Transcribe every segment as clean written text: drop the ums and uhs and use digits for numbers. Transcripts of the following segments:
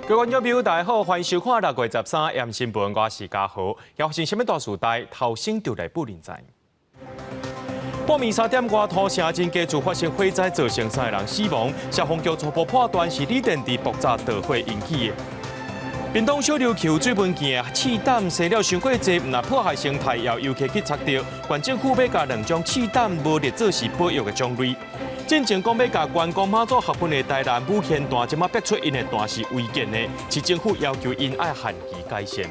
各位观众朋友，大家好，欢迎收看6月13日新闻，我是嘉豪。要发生什么大事代，头先就来不认知。半暝3点外，土城镇家厝发生火灾，造成3个人死亡。消防局初步判断是锂电池爆炸导火引起的。屏东小琉球水文镜试胆生了伤过济，唔但破坏生态，也游客去擦到。县政府要甲2种试胆无列做是保育的种类。进前讲要甲观光马祖合份的台南武县段，即马逼出因的段是违建的，市政府要求因爱限期改善。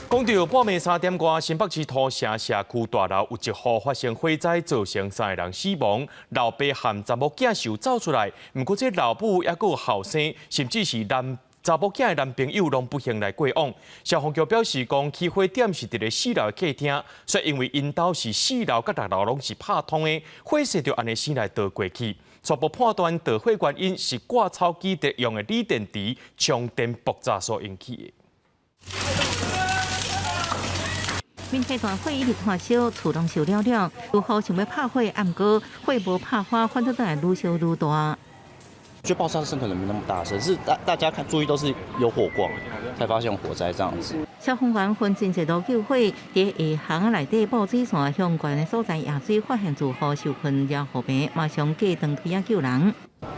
讲到半暝3点外，新北市土城社区大楼有一户发生火灾，造成3个人死亡，老爸和查某囝是有走出来，不过这老母也有后生，甚至是查某囝的男朋友拢不幸来过往。消防局表示，讲起火点是伫咧4楼的客厅，说因为因兜是4楼甲6楼拢是拍通的，火势就安尼先来倒过去。初步判断导火原因是挂草机特用的锂电池充电爆炸所引起的。面体大火一直炭烧，厝拢烧了了。如何想要拍火，暗过火无拍花，反正都来愈烧愈大。就爆炸声可能没那么大声，是大家看注意都是有火光，才发现火灾这样子。消防员分真侪路救火，伫下巷内底报纸线相关的所在夜水发现住户受困也后病，马上架长推救人。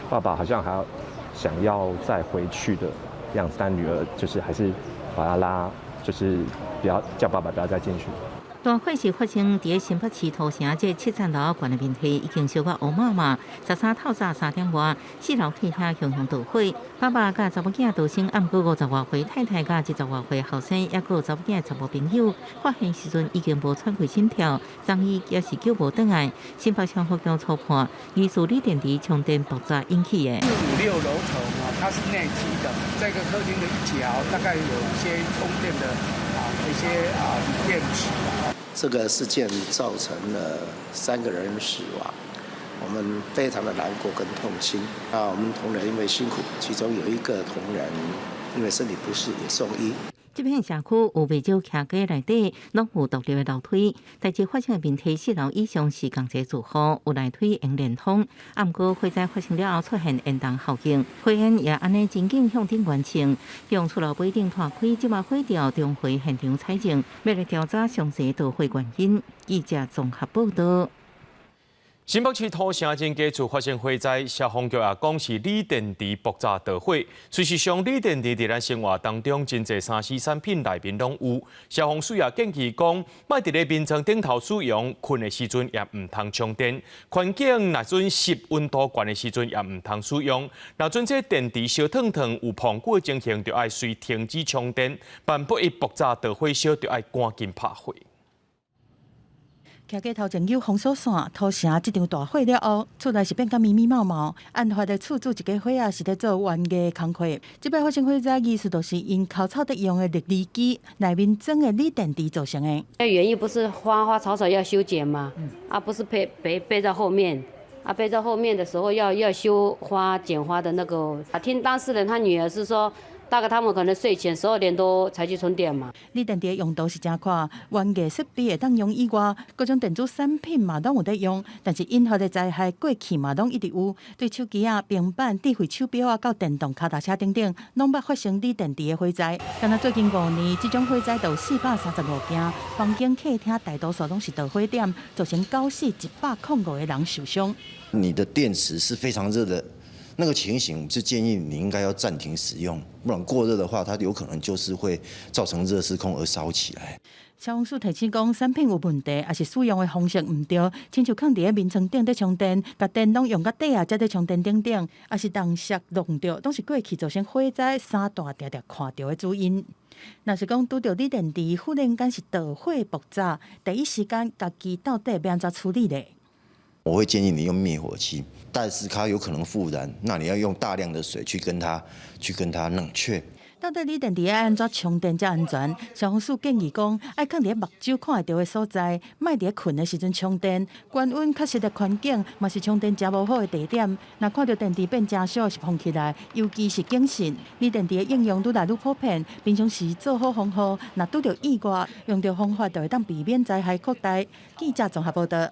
爸爸好像还要想要再回去的样子，但女儿就是还是把他拉，就是不要叫爸爸不要再进去。大火是发生伫新北市土城这7层楼悬的面体，已经烧到乌麻麻。13透早3点外，4楼客厅熊导火，爸爸甲查某囝逃生，暗过50多岁太太甲10多岁后生，也有查某囝的查某朋友，发现时阵已经无喘气心跳，送医也是救无转来。新北消防局初判，疑似锂电池充电爆炸引起的。5、6楼头嘛，它是内机的，这个客厅的一角大概有一些充电的一些锂电池。这个事件造成了3个人死亡，我们非常的难过跟痛心。我们同仁因为辛苦，其中有一个同仁因为身体不适也送医。这片社区有不少徛街内底，拢有独立的楼梯。代志发生的面体4楼以上是共济住户，有内梯用连通。暗过火灾发生了后，出现延宕效应，火焰也安尼真紧向顶完成。用出炉不一定破开，即马火调重回现场采证，要来调查详细导火原因。记者综合报道。新北市土城镇家厝发生火灾，消防局也讲是锂电池爆炸导火。事实上，锂电池伫咱生活当中真侪3C产品内面拢有。消防署也建议讲，莫伫咧眠床顶头使用，困的时阵也唔通充电。环境若准湿温度悬的时阵也唔通使用。若准这电池烧烫烫有膨过情形，就要随停止充电。万不一爆炸导火烧，就要赶紧拍火。徛街头前有封锁线，土城这场大火了后，厝内是变甲密密麻麻。案发的厝主一家伙仔是咧做冤家工课，这摆发生火灾，疑似就是因烤草得用的滤离机内面装的锂电池造成的。原因不是花花草草要修剪吗？不是背在后面。背在后面的时候要修花剪花的那个。听当事人他女儿是说。大概他们可能睡前12点多才去充电嘛。锂电池的用途是真宽，冤家设备会当用以外，各种电子产品嘛拢有得用，但是引发的灾害过去嘛拢一直有。对手机平板、智慧手表到电动脚踏车等等，拢捌发生锂电池的火灾。敢若最近5年，这种火灾有435件，房间、客厅大多数拢是导火点，造成90死105个人受伤。你的电池是非常热的。那个情形，我们是建议你应该要暂停使用，不然过热的话，它有可能就是会造成热失控而烧起来。消防署提醒讲，产品有问题，也是使用的方式唔对，亲像放伫咧眠床顶咧充电，把电拢用到底下才咧充电等等，也是当时弄着，都是过去造成火灾3大常常看到的主因。若是讲拄到锂电池忽然间是导火爆炸，第一时间家己到底要安怎处理咧？我会建议你用灭火器，但是它有可能复燃，那你要用大量的水去跟它冷却。到底锂电池要安怎充电才安全？消防署建议讲，爱放伫目睭看会到的所在，莫伫困的时阵充电。高温较湿的环境，嘛是充电真无好的地点。若看到电池变真小，是碰起来，尤其是警讯。锂电池的应用愈来愈普遍，平常时做好防护，若拄到意外，用到方法就会当避免灾害扩大。记者综合报道。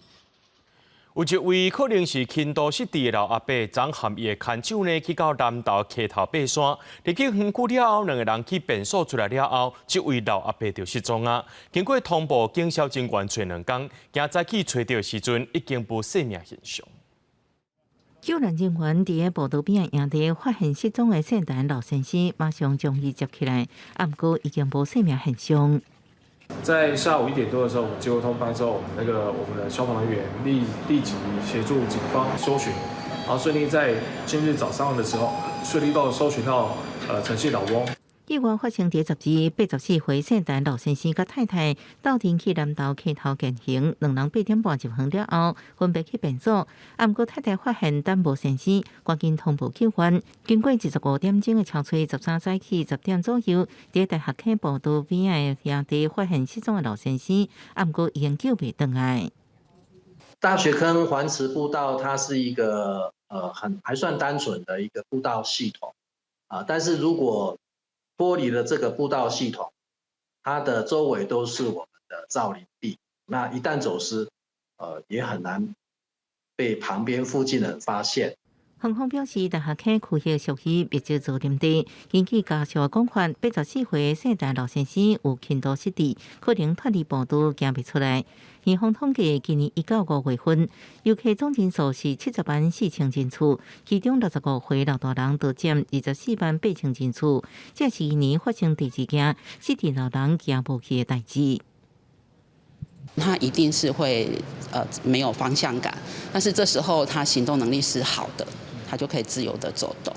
有一位可能是轻度失智的老阿伯，昨含伊的牵手呢去到南投溪头爬山，入去园区了后，两个人去便所出来了后，这位老阿伯就失踪啊。经过通报警消警员找2天，今早起找到时阵已经无生命现象。救援人员伫个步道边营地发现失踪的圣诞老先生，马上将伊接起来，不过已经无生命现象。在下午1点多的时候，我们接获通报之后，我们的消防人员立即协助警方搜寻，然后顺利在今日早上的时候，顺利搜寻到陈姓老翁。意外发生伫10至84岁圣诞老先生甲太太斗阵去南投溪头健行，2人8点半入园了后，分别去便所。不过太太发现胆无先生，赶紧通报救援。经过25点钟的敲催，13早起10点左右，伫大学溪步道边的营地发现失踪的老先生，不过已经救袂回来。大学坑环池步道，它是一个还算单纯的一个步道系统啊，但是如果脱离了这个步道系统，它的周围都是我们的造林地，那一旦走失，也很难被旁边附近的人发现。警方表示，大学溪区域属于密集造林地，根据家属讲法，84岁的圣诞老先生有轻度失智，可能脱离步道行袂出来。警方统计，今年1到5月份，游客总人数是704000人次，其中65岁老大人就占24800人次，这是一年发生第2件失智老人行无去的代志。他一定是会没有方向感，但是这时候他行动能力是好的，他就可以自由的走动。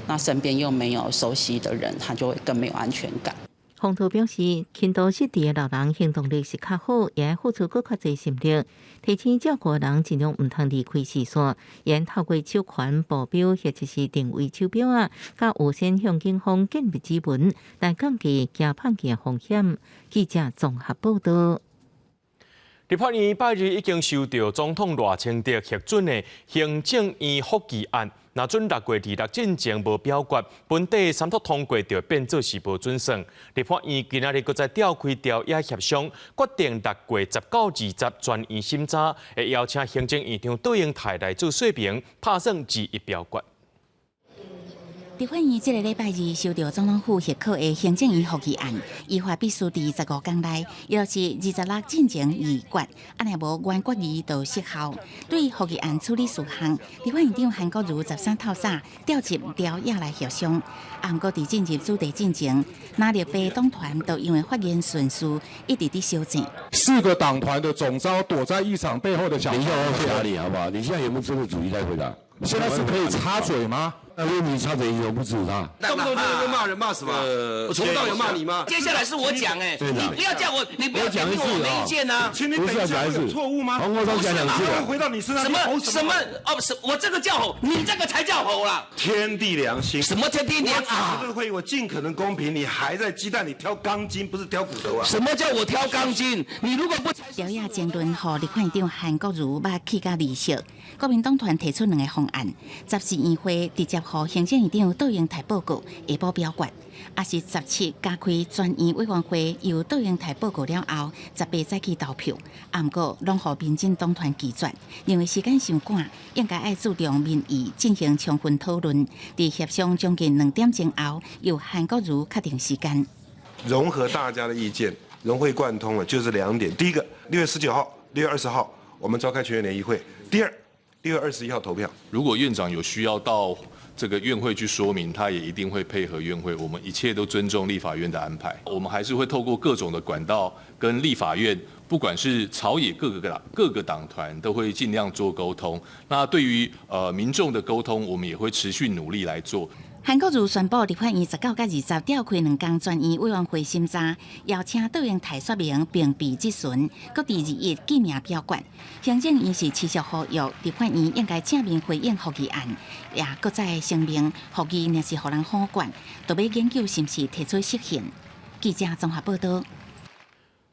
那身边又没有熟悉的人，他就会更没有安全感。洪图表示，轻度失智的老人行动力是较好，也要付出更较侪心力。提醒照顾人尽量唔通离开视线，也透过手环、步表或者是定位手表啊，甲有先向警方建立指纹，来降低惊碰见风险。记者综合报道。立法院拜日已经收到总统赖清德核准的行政院复议案，若准6月26进前无表决，本地三读通过就变做是无准算。立法院今仔日搁再召开调野协商，决定6月19、20专院审查，会邀请行政院长杜英泰来做说明，拍算之一表决。立法院这个礼拜二收到总统府核可的行政院复议案，依法必须伫15天内，也就是26进前议决，安若无原决议就失效。对复议案处理事项，立法院长韩国瑜13透早调集调野来协商。不过伫进入主题进前，哪立白党团都因为发言顺序一直伫修正。4个党团的总召躲在议场背后的小。等一下，我回答你好不好？你现在有没有针对主题在回答？现在是可以插嘴吗？那问你插嘴有不支持他？动不动就骂人骂什么？我从头到尾骂你吗？接下来是我讲你不要叫我，你不要讲我没意见啊！请你等一下，有错误吗？黄国昌讲2次，回到你身上。什么？哦，我这个叫吼，你这个才叫吼啦！天地良心，什么天地良心啊？这个会我尽可能公平，你还在鸡蛋里挑钢筋，不是挑骨头啊？什么叫我挑钢筋？你如果不调野争论，互立法院长韩国瑜捌起甲利息。国民党团提出2个方案，14院会直接互行政院长杜英泰报告，下晡表决；也是17加开专院委员会，由杜英泰报告了后，18再去投票。不过，拢互民进党团拒绝，认为时间伤赶，应该爱注重民意，进行充分讨论。伫协商将近2点钟后，由韩国瑜确定时间。融合大家的意见，融会贯通了，就是2点：第一个，6月19号、6月20号，我们召开全员联谊会；第二，6月21号投票。如果院长有需要到这个院会去说明，他也一定会配合院会。我们一切都尊重立法院的安排。我们还是会透过各种的管道跟立法院，不管是朝野各个党团，都会尽量做沟通。那对于民众的沟通，我们也会持续努力来做。韩国瑜宣布，立法院19至20调开2天专院委员会审查，邀请杜英泰说明并备质询，搁第2日记名表决。行政院是持续呼吁立法院应该正面回应复议案，也搁再声明复议若是互人好管，就要研究是不是提出释宪。记者综合报道。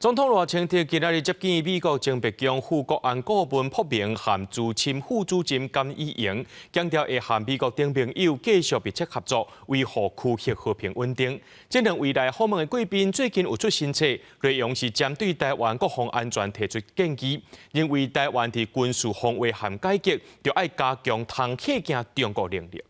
总统赖清德今日接见美国前白宫副国安顾问朴明和资深副主任甘以盈，强调会和美国等朋友继续密切合作，维护区域和平稳定。这两位来访问的贵宾最近有出新册，内容是针对台湾国防安全提出建议，认为台湾的军事防卫和改革，就要加强通克惊中国能力。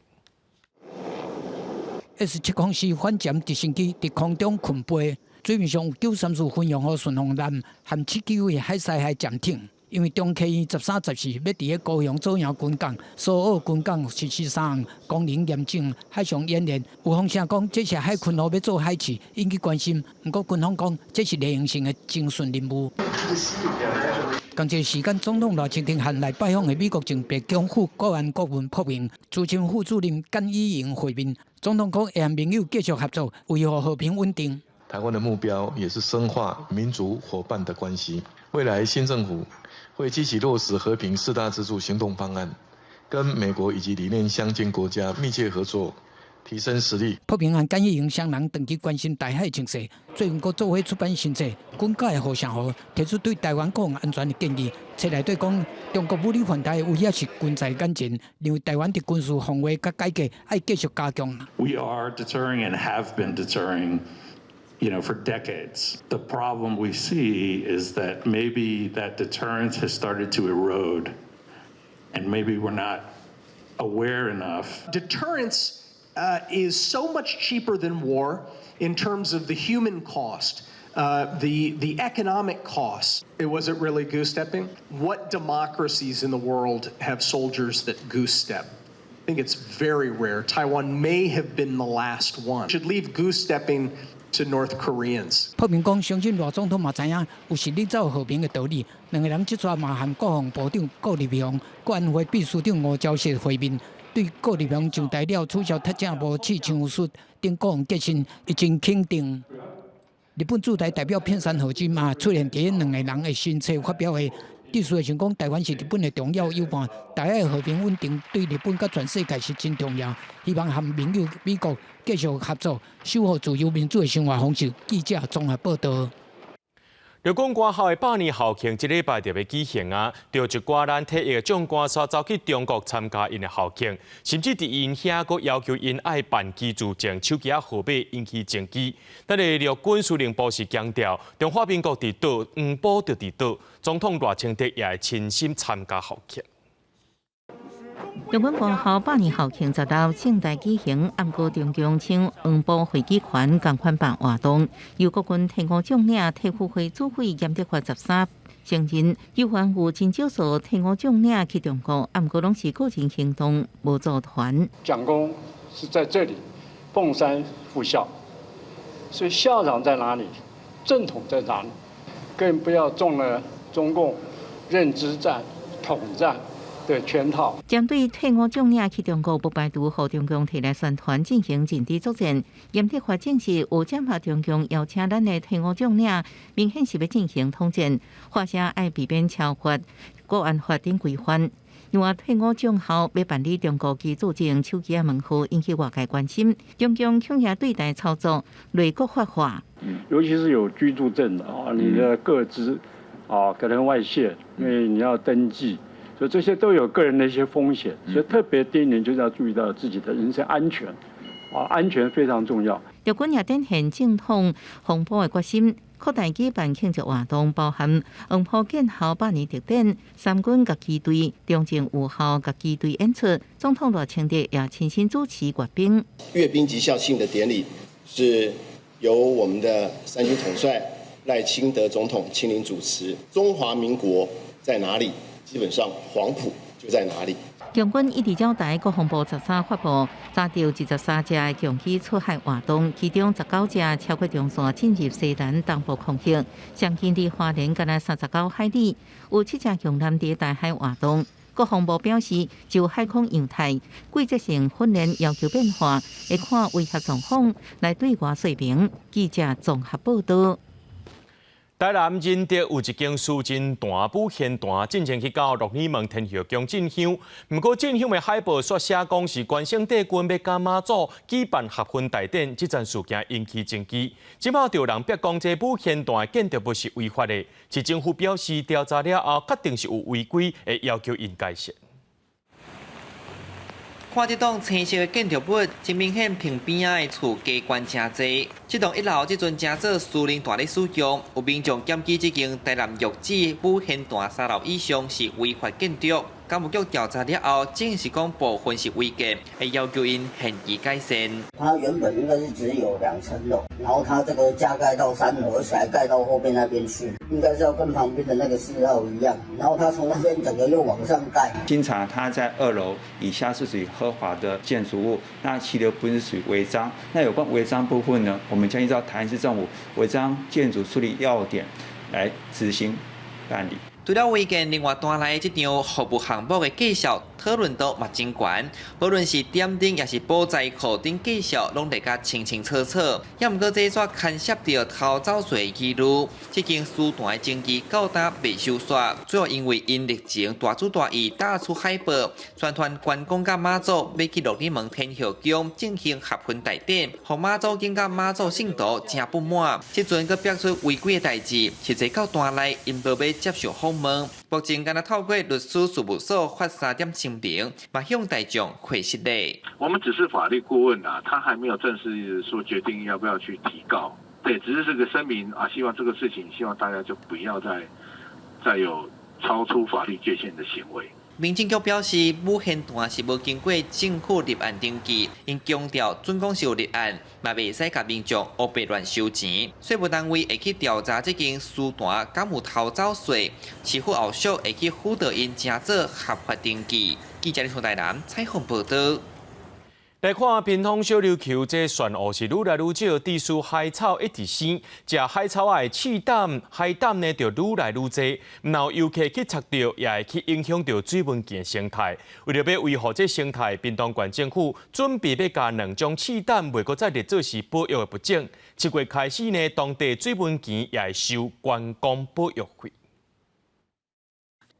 S7空袭反舰直升机伫空中困飞。水面上有93次巡洋号巡航舰和7几位海西海舰艇，因为中科院13、14要伫个高雄左营军港、苏澳军港实施3项功能严重海上演练。有风声讲这是海巡号要做海试，引起关心。不过军方讲这是例行性的精顺任务。同一时间，总统赖清德和来拜访的美国前白宫副国安顾问朴明、资深副主任甘以盈会面。总统讲会和盟友继续合作，维护和平稳定。台湾的目标也是深化民族伙伴的关系。未来新政府会积极落实和平4大支柱行动方案，跟美国以及理念相近国家密切合作，提升实力。朴明和甘以盈双人长期关心台海情势，最近阁做伙出版新册《军改的互相和》，提出对台湾国防安全的建议。册内底讲，中国武力犯台威胁是军在眼前，认为台湾的军事防卫甲改革要继续加强。We are deterring and have been deterring. For decades. The problem we see is that maybe that deterrence has started to erode, and maybe we're not aware enough. Deterrence is so much cheaper than war in terms of the human cost, the economic cost. Was it really goose-stepping? What democracies in the world have soldiers that goose-step? I think it's very rare. Taiwan may have been the last one. Should leave goose-stepping to North Koreans. 朴明讲，相信赖总统嘛知影有实力走和平的道理。两个人即阵嘛和国防部长顾立雄、国安会秘书长吴钊燮会面，对顾立雄上台了取消特政武器枪术等各项决心，已经肯定。日本驻台代表片山和之嘛出现伫两个人的新册发表会。意思是讲，台湾是日本的重要友伴，台海和平稳定对日本甲全世界是真重要。希望和盟友美国继续合作，守护自由民主的生活方式。记者综合报道。日本官校的百年校庆，这礼拜就要举行啊！就一寡咱体育将官煞走去中国参加因的校庆，甚至伫因遐阁要求因爱办机自证手机号码引起争议。咱的陆军司令部是强调，中华民国伫倒，黄埔就伫倒。总统赖清德也会亲身参加校庆。日本官校百年校庆10日盛大举行，暗过中共像黄埔会议团同款办活动，由国军退伍将领、退伍会主委严德发13承认，有还有真少数退伍将领去中国，暗过拢是个人行动，无组团。蒋公是在这里凤山复校，所以校长在哪里，正统在哪里，更不要中了中共认知战、统战的圈套。针对退伍将领去中国，不排除和中共提来宣传进行阵地作战。严德发证实有接获中共邀请咱的退伍将领，明显是要进行统战，或者爱避免超法、国安法等规范。另外，退伍将校要办理中国机自证手机门户，引起外界关心。中共恐吓对待操作，内国法化。尤其是有居住证的啊，你的个资啊可能外泄，因为你要登记。所以这些都有个人的一些风险，所以特别第一年就是要注意到自己的人身安全，安全非常重要。日本也展现总统洪波的决心，扩大举办庆祝活动，包含黄埔建校百年特典、三军各机队、中正5号各机队演出。总统赖清德也亲身主持阅兵。阅兵及校庆的典礼是由我们的三军统帅赖清德总统亲临主持。中华民国在哪里？基本上黄埔就在哪里。共军一直交代国防部13发布查到23架强机出海活动，其中19架超过中线进入西南东部空域，相近伫花莲干那39海里，有7架强舰伫大海活动。国防部表示，就海空样态、季节性训练要求变化，会看威胁状况来对外说明。记者综合报道。台南仁德有一间苏真大武现坛，进前去到鹿耳门天后宫进香。不过进香的海报说写讲是关圣帝君要甲妈祖举办合婚大典，这件事件引起争议。今后有人逼讲这武现坛建筑物是违法的，市政府表示调查了后，确定是有违规，会要求因改善。看这栋青色的建筑物，真明显平边仔的厝加关真济。这栋一楼这阵正做私人大咧使用，有民众检举这间台南玉子武现坛3楼以上是违法建筑。监务局调查了后，证实讲部分是违建，会要求因现予改善。它原本应该是只有2层楼，然后它这个加盖到3楼，而且还盖到后边那边去，应该是要跟旁边的那个4号一样。然后它从那边整个又往上盖。经查，它在2楼以下是属于合法的建筑物，那其留部分是属于违章。那有关违章部分呢，我们将依照台南市政府违章建筑处理要点来执行办理。除了违建，另外带来这场服务项目的介绍讨论度嘛真悬，无论是点灯也是保材库顶介绍，拢大家清清楚楚。也毋过这煞牵涉到偷走税记录，这间书坛的经济到达未收煞，主要因为因疫情大主大意打出海报，宣传关公甲妈祖要去鹿耳门天后宫进行合婚大典，互妈祖经甲妈祖信徒真不满。这阵佫逼出违规的代志，实际到单来因无要接受访问。目前敢若透过律师事务所发3点声明，嘛向大众回释嘞。我们只是法律顾问啊，他还没有正式说决定要不要去提告。对，只是这个声明啊，希望这个事情，希望大家就不要再有超出法律界限的行为。民政局表示，武现坛是无经过政府立案登记，因强调准讲是有立案，嘛袂使甲民众黑白乱收钱。税务单位会去调查这间书坛敢有偷走税，市府后续会去辅导因正做合法登记。记者李从台南采访报道。来看屏东小琉球，这漩涡是愈来愈少，地区海草一直生，食海草的气胆、海胆呢就愈来愈多。然后游客去插到，也会去影响到水文件生态。为了要维护这生态，屏东县政府准备要加2种气胆，袂搁再列做是保育的物种。7月开始呢，当地水文件也会收观光保育费。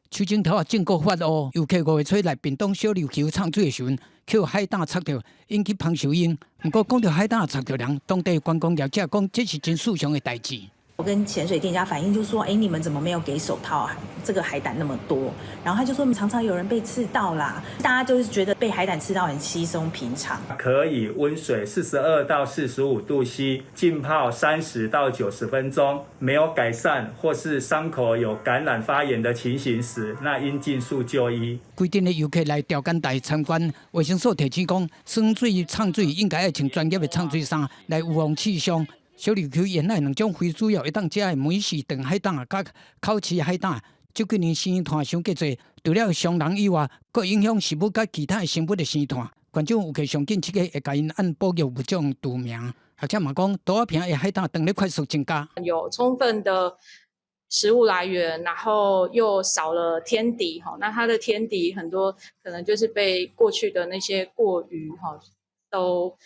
区政头正国发哦，游客5月初来屏东小琉球畅水的时阵，去海胆插到，引起芳受应。不过讲到海胆插到人，当地观光业者讲这是真殊常的代志。我跟潜水店家反映就说，你们怎么没有给手套？这个海胆那么多，然后他就说，常常有人被刺到啦，大家就是觉得被海胆刺到很稀松平常。可以温水42到45度 C， 浸泡30到90分钟，没有改善或是伤口有感染发炎的情形时，那应尽速就医。规定的游客来钓竿台参观，卫生所提醒讲，耍水、唱水应该要穿专业的唱水衫来预防气伤。小琉球沿海2种非主要一当食的美式长海胆甲烤翅海胆，这几年生态伤过多，除了伤人以外，佫影响食物甲其他生物的生态。县长有去上紧，会甲因按保育物种除名，而且嘛讲，多少瓶的海胆等咧快速增加，有充分的食物来源，然后又少了天敌那它的天敌很多可能就是被过去的那些过鱼都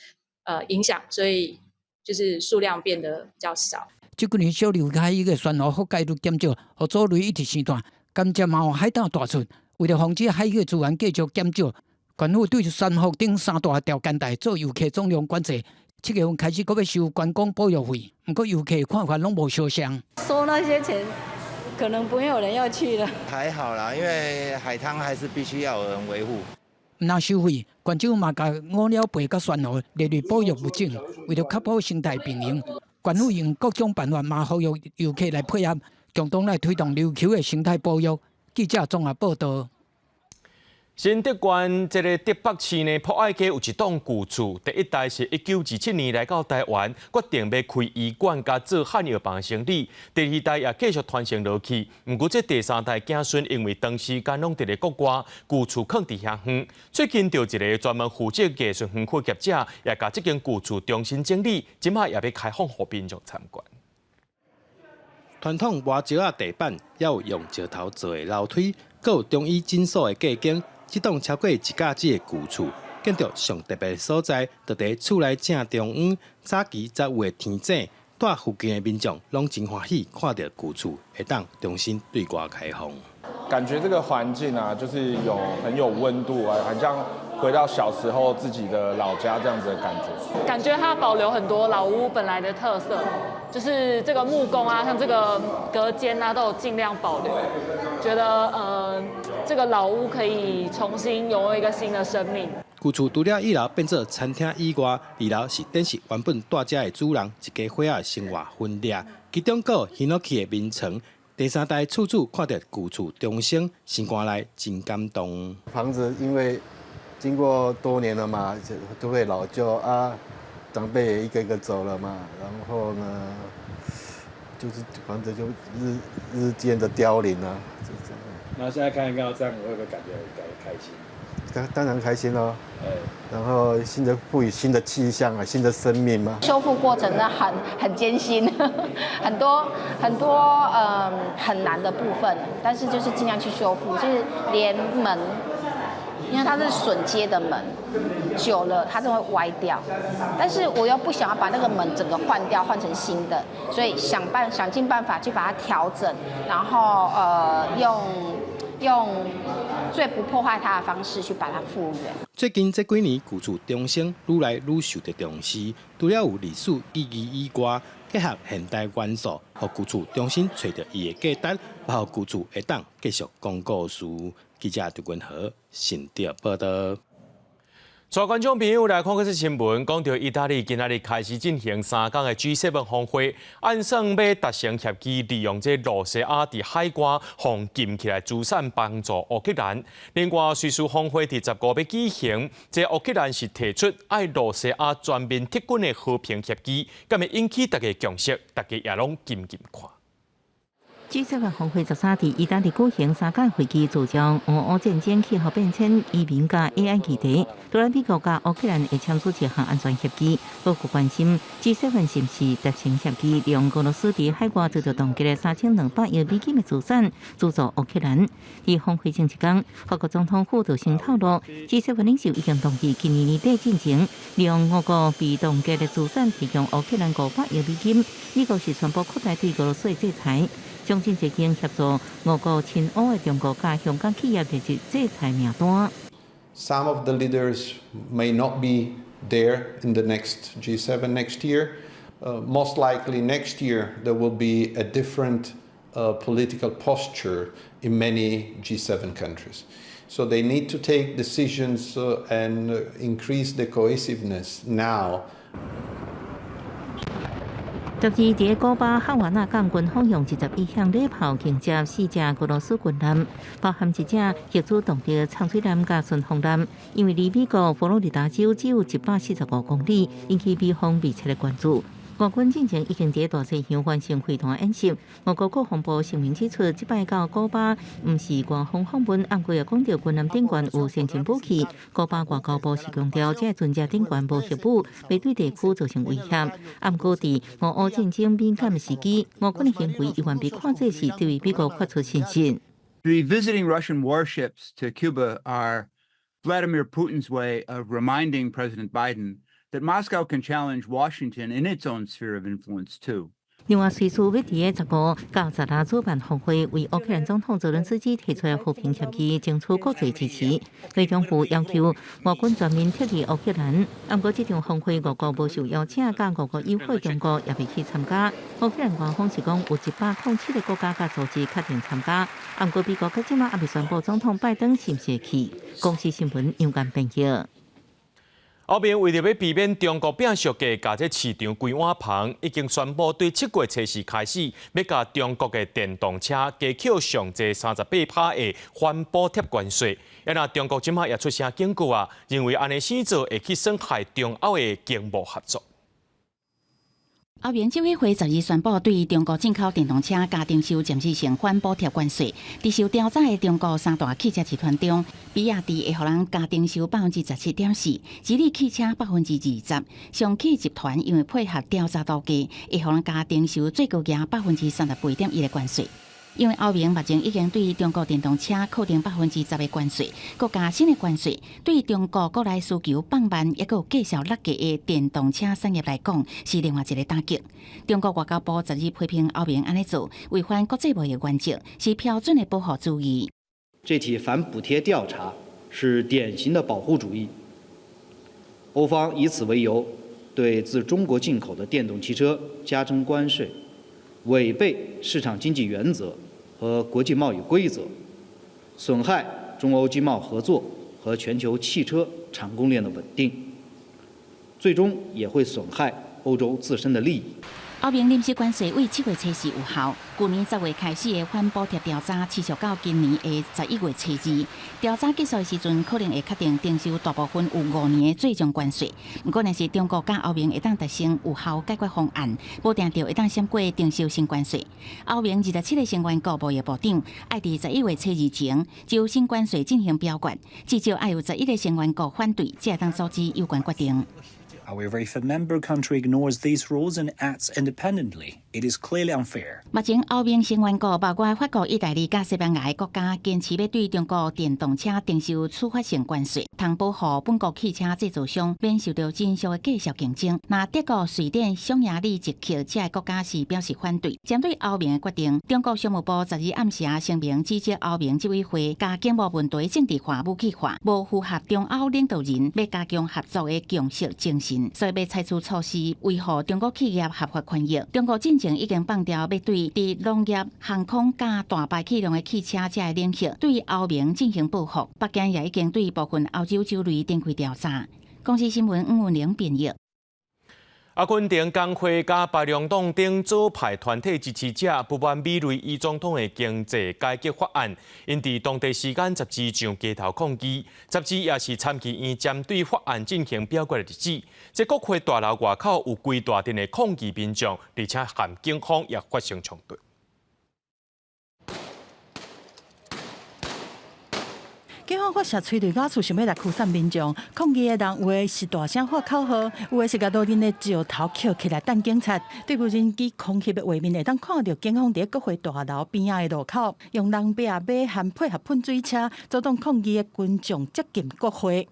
影响，所以就是数量变得比较少。这几年小琉海个漩涡覆盖率减少，和藻类一直生大，甘蔗嘛有海胆大出。为了防止海个资源继续减少，县府对山腹顶3大钓竿台做游客总量管制。7月份开始，佫要收观光保育费，不过游客看法拢无相像。收那些钱，可能不会有人要去了。还好啦，因为海滩还是必须要有人维护。那收费，县政嘛甲五鸟背甲漩涡列入保育物种，为了确保生态平衡，县府用各种办法嘛呼吁游客来配合，共同来推动琉球的生态保育。记者综合报道。新德县这个德北市呢，博爱街有一栋旧厝，第一代是1927年来到台湾，决定要开医馆甲做汉药房生意。第2代也继续传承落去，不过这第3代子孙因为当时间拢伫咧国外，旧厝囥伫遐远。最近就一个专门负责艺术园区业者，也甲这间旧厝重新整理，今仔也要开放互民众参观。传统瓦石仔地板，也有用石头做的楼梯，阁有中医诊所的架间。这栋超过1甲子的旧厝，建筑上特别的所在，就伫厝内正中央。早期才有的天井，在附近的民众拢真欢喜，看到旧厝会当重新对外开放。感觉这个环境啊，就是很有温度啊，很像回到小时候自己的老家这样子的感觉。感觉它保留很多老屋本来的特色，就是这个木工啊，像这个隔间啊，都有尽量保留。觉得这个老屋可以重新拥有一个新的生命。旧厝除了一楼变做餐厅以外，二楼是展示原本大家的主人一家伙仔生活分裂，其中还有兴起的眠床。第三代厝主看到旧厝重生，心肝内真感动。房子因为经过多年了嘛，都会老旧啊，长辈也一个一个走了嘛，然后呢，就是房子就日渐的凋零啊，就这样。那现在看到这样，我会不会感觉比较开心？当然开心咯，然后赋予新的气象啊，新的生命嘛。修复过程呢很艰辛，很多很难的部分，但是就是尽量去修复，就是连门，因为它是榫接的门，久了它就会歪掉，但是我又不想要把那个门整个换掉，换成新的，所以想尽办法去把它调整，然后用最不破坏它的方式去把它复原。最近这几年，旧厝重生愈来愈受到重视，除了有历史意义以外，结合现代元素，让旧厝重新找到伊的价值，包括旧厝会当继续讲故事。记者刘君和新竹报道。全观众朋友来看这则新闻，讲到意大利今仔日开始进行3天的 G7 峰会，按算要达成协议，利用这罗西亚伫海关放禁起来资产帮助乌克兰。另外，瑞士峰会伫15要举行，这乌克兰是提出爱罗西亚全面撤军的和平协议，敢会引起大家共识，大家也拢静静看。G7 峰会13日意大利举行3届会议，聚焦俄乌战争、气候变迁、移民甲 AI 议题。除了美国甲乌克兰会签署一项安全协议，各国关心 G7 是不是达成协议，利用俄罗斯伫海外制造冻结的3200亿美金的资产资助乌克兰。伫峰会前一天，法国总统府就先透露 ，G7 领袖已经同意今年年底进行，利用俄国被冻结的资产提供乌克兰500亿美金。美国是宣布扩大对俄罗斯的制裁。相信这经协助俄国亲欧的中国甲香港企业列入制裁名单。Some of the leaders may not be there in the next G7 next year. Most likely next year there will be a different political posture in many G7 countries. So they need to take decisions and increase the cohesiveness now. 12日伫古巴哈瓦那港军方用110以上礼炮迎接4隻俄羅斯軍艦，包含1隻核子動力長水艦甲巡航艦，因為離美國佛羅里達州只有145公里，引起美方密切的關注。俄軍進前已經喺大西洋完成會談演習。俄國國防部聲明指出，這擺到古巴唔是官方訪問，暗過也講到軍艦頂懸有先進武器。古巴外交部是強調，這船隻頂懸無核武，未對地區造成威脅。暗過喺俄烏戰爭敏感的時機，俄軍的行為依然被看作是對美國發出信息。Revisiting Russian warships to Cuba are Vladimir Putin's way of reminding President Biden that Moscow can challenge Washington in its own sphere of influence too. 另外，瑞士要伫15到16主辦峰會，為烏克蘭總統澤倫斯基提出和平協議，爭取國際支持。外交部要求俄軍全面撤離烏克蘭。不過，這場峰會俄國無受邀請，甲俄國友好中國也未去參加。烏克蘭官方是講有107個國家甲組織確定參加。不過，美國到今仔也未宣布總統拜登是唔是會去。公視新聞楊間編輯。后面为着要避免中国变俗嘅，甲这市场规划旁已经宣布，对7月初4开始，要甲中国嘅电动车加扣上至38%嘅反补贴关税。那中国今麦也出声警告啊，认为安尼生做会去损害中欧嘅经贸合作。欧元执委会12宣布，对中国进口电动车家庭收暂时性反补贴关税。伫受调查的中国3大汽车集团中，比亚迪会互人家庭收17.4%，吉利汽车20%，上汽集团因为配合调查统计，会互人家庭收最高额38.1%的关税。因为欧盟目前已经对中国电动车扣定10%的关税，国加新的关税，对中国国内需求放慢，也有继续落价的电动车产业来讲，是另外一个打击。中国外交部昨日批评欧盟安尼做，违反国际贸易原则，是标准的保护主义。这起反补贴调查是典型的保护主义。欧方以此为由，对自中国进口的电动汽车加征关税，违背市场经济原则和国际贸易规则，损害中欧经贸合作和全球汽车产供链的稳定，最终也会损害欧洲自身的利益。欧盟临时关税为7月初时有效，去年10月开始的反补贴调查持续到今年的11月初2。调查结束的时阵，可能会确定征收大部分有5年的最终关税。不过，若是中国甲欧盟会当达成有效解决方案，无定就会当闪过征收新关税。欧盟27个成员国贸易部长爱伫11月初2前就新关税进行表决，至少爱有11个成员国反对，才会当阻止有关决定。However, if a member country ignores these rules and acts independently, it is clearly unfair. 目前欧盟成员国包括法国、意大利甲西班牙的国家，坚持要对中国电动车征收处罚性关税，通保护本国汽车制造商免受到真相的继续竞争。那德国、瑞典、匈牙利及其这些国家是表示反对。针对欧盟的决定，中国商务部昨日暗时声明指责欧盟执委会将经贸问题政治化、武器化，无符合中欧领导人要加强合作的共识精神。所以要采取措施维护中国企业合法权益。中国进前已经放调要对伫农业、航空加大排气量的汽车这领域对欧盟进行报复。北京也已经对部分欧洲州类展开调查。公司新闻吴文玲编译。阿根廷工会甲白龙党等左派团体支持者不满美瑞伊总统的经济改革法案，因伫当地时间12上街头抗议。12也是参议院针对法案进行表决的日子。在国会大楼外口有规大阵的抗议民众，而且和警方也发生冲突。警方发射催泪瓦厝，想要来驱散民众。抗议的人有的是大声喊口号，有的是甲路人的石头捡起来等警察。对无人机空袭的画面，会当看到警方伫国会大楼边仔的路口，用人壁、马和配合喷水车阻挡抗议的群众接近国会。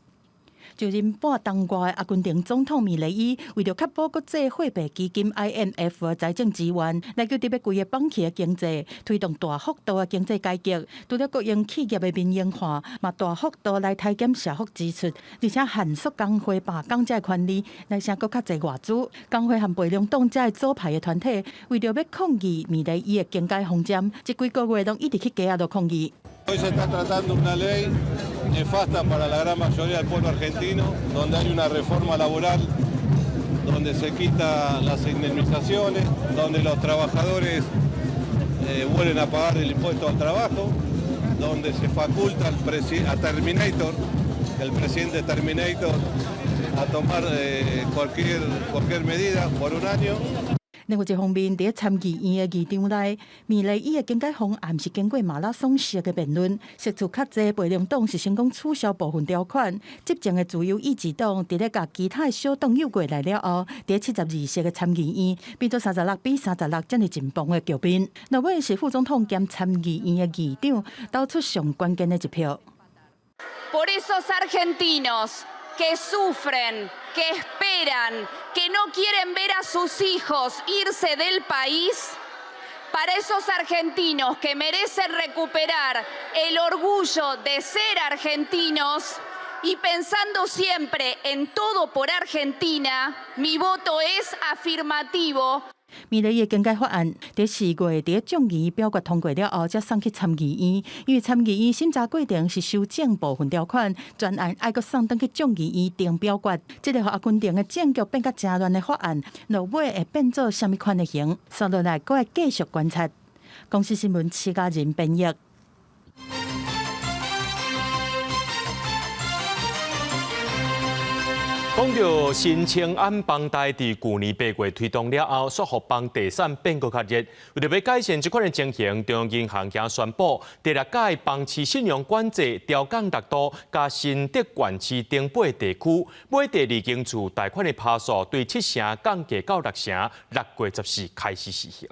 就任半冬瓜的阿根廷总统米雷伊，为了确保国际货币基金 IMF 的财政资源，来求特别规个放弃的经济，推动大幅度的经济改革，除了国营企业的民营化，嘛大幅度来体检社福支出，而且限缩工会罢工者权利，来省搁较侪外资。工会和白龙党这左派的团体，为了要抗议米雷伊的经济方针，这几个月拢一直去街仔度抗议。Hoy se está tratando una ley nefasta para la gran mayoría del pueblo argentino, donde hay una reforma laboral, donde se quitan las indemnizaciones, donde los trabajadores vuelven a pagar el impuesto al trabajo, donde se faculta a Terminator, el presidente Terminator, a tomar cualquier medida por un año. 另外一方面，伫参议院的议场内，米雷伊的经济方案是经过马拉松式的辩论，释出较济白龙党是成功取消部分条款。执政的自由意志党伫咧甲其他的小党诱过来了后，伫72席的参议院变做36比36，这么紧绷的局面。那尾是副总统兼参议院的议长投出上关键的一票。Por esos argentinos que sufren, que esperan, que no quieren ver a sus hijos irse del país, para esos argentinos que merecen recuperar el orgullo de ser argentinos y pensando siempre en todo por Argentina, mi voto es afirmativo. 米雷伊的经济法案伫4月伫众议表决通过了后，才送去参议院。因为参议院审查过程是修正部分条款，专案爱阁送登去众议院定表决。这个互阿根廷的政局变甲真乱的法案，落尾会变做什么款的形？接落来，阁会继续观察。公司新闻7家人编译。讲到新青安帮贷伫去年8月推动了后，说服帮地产变更较热。为了要改善这款的情形，中央银行也宣布，第6届房市信用管制调降6度，加新德县市东北地区买第2间厝贷款的趴数对7成降低到6成，6月14开始实行。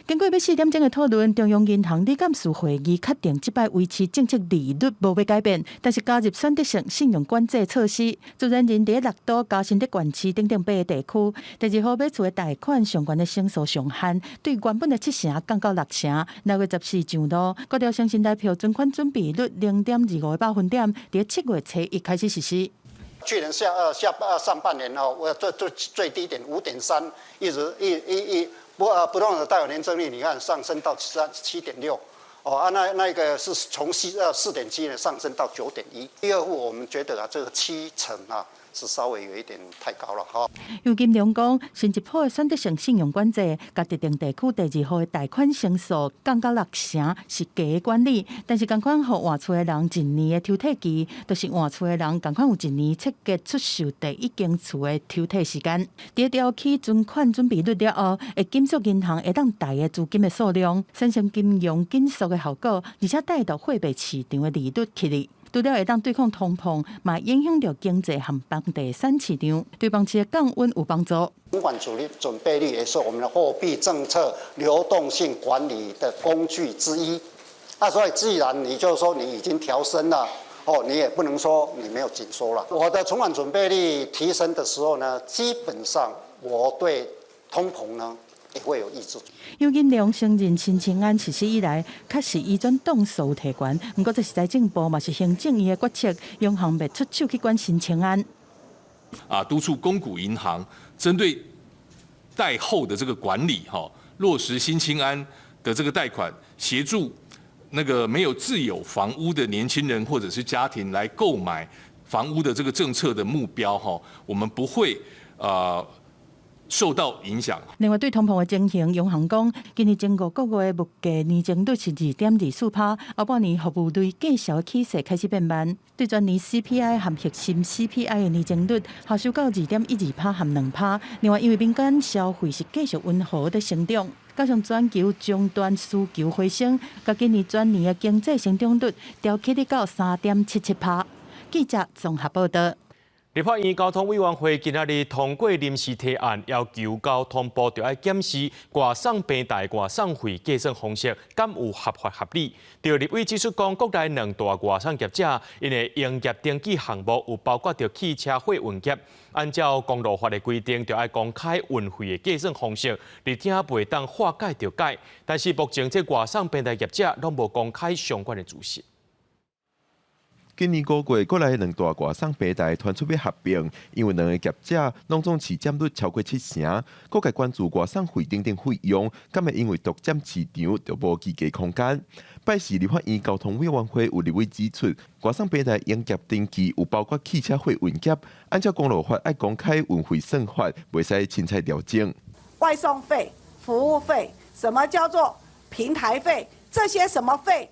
经过要4点钟的讨论，中央银行理监事会议确定这摆维持政策利率无要改变，但是加入选择性信用管制措施。自然人伫6都、嘉新德县市等8个地区，第2号买厝的贷款相关的成数上限，对原本的7成降到6成。6月14上路，各条新信贷票存款准备率0.25个百分点，伫7月初1开始实施。去年上半年我最低点5.3，一直不动产贷款年增率，你看上升到7.6，那个是从4.7上升到9.1。第二户我们觉得这个7成是稍微有一点太高了哈。尤金良讲，新一波的选择性信用管制，甲特定地区第2号的贷款成数降到6成是假的管理，但是同款互换厝的人1年的抽退期，就是换厝的人同款有1年切结出售第1间厝的抽退时间。伫调起存款准备率了后，会减少银行会当贷的资金的数量，产生金融紧缩的效果，而且带动货币市场的利率起嚟。除了会当对抗通膨，嘛影响到经济和房地产市场，对房市的降温有帮助。存款准备率也是我们的货币政策流动性管理的工具之一。所以既然你就是说你已经调升了，你也不能说你没有紧缩了。我的存款准备率提升的时候呢，基本上我对通膨呢也会有抑制。尤金良承认新青安实施以来，确实移转动数提悬，不过这是财政部嘛是行政院的决策，央行袂出手去管新青安。督促公股银行针对贷后的这个管理，落实新青安的这个贷款，协助那个没有自有房屋的年轻人或者是家庭来购买房屋的这个政策的目标，我们不会受到影响。另外，对通膨的情形，央行讲，今年前5个月物价年增率是2.24%，后半年服务类计销起势开始变慢。对全年 CPI 和核心 CPI 的年增率下收到2.12%和2%。另外，因为民间消费是继续温和的成长，加上全球终端需求回升，甲今年全年的经济成长率调起到3.77%。记者综合报道。立法院交通委员会今仔日通过临时提案，要求交通部要检视外送平台外送费计算方式敢有合法合理。就立委指出讲，国内2大外送业者因为营业登记项目有包括着汽车货运业，按照公路法的规定，就要公开运费的计算方式，而且袂当化解就改。但是目前这外送平台业者拢无公开相关的资讯。今年5月，国内2大外送平台传出要合并，因为2个业者拢总市占率超过7成，各界关注外送费等费用，敢会因为独占市场就无议价空间。拜四立法院交通委员会有立委指出，外送平台营业登记有包括汽车货运业，按照公路法爱公开运费算法，袂使凊彩调整。外送费、服务费，什么叫做平台费？这些什么费？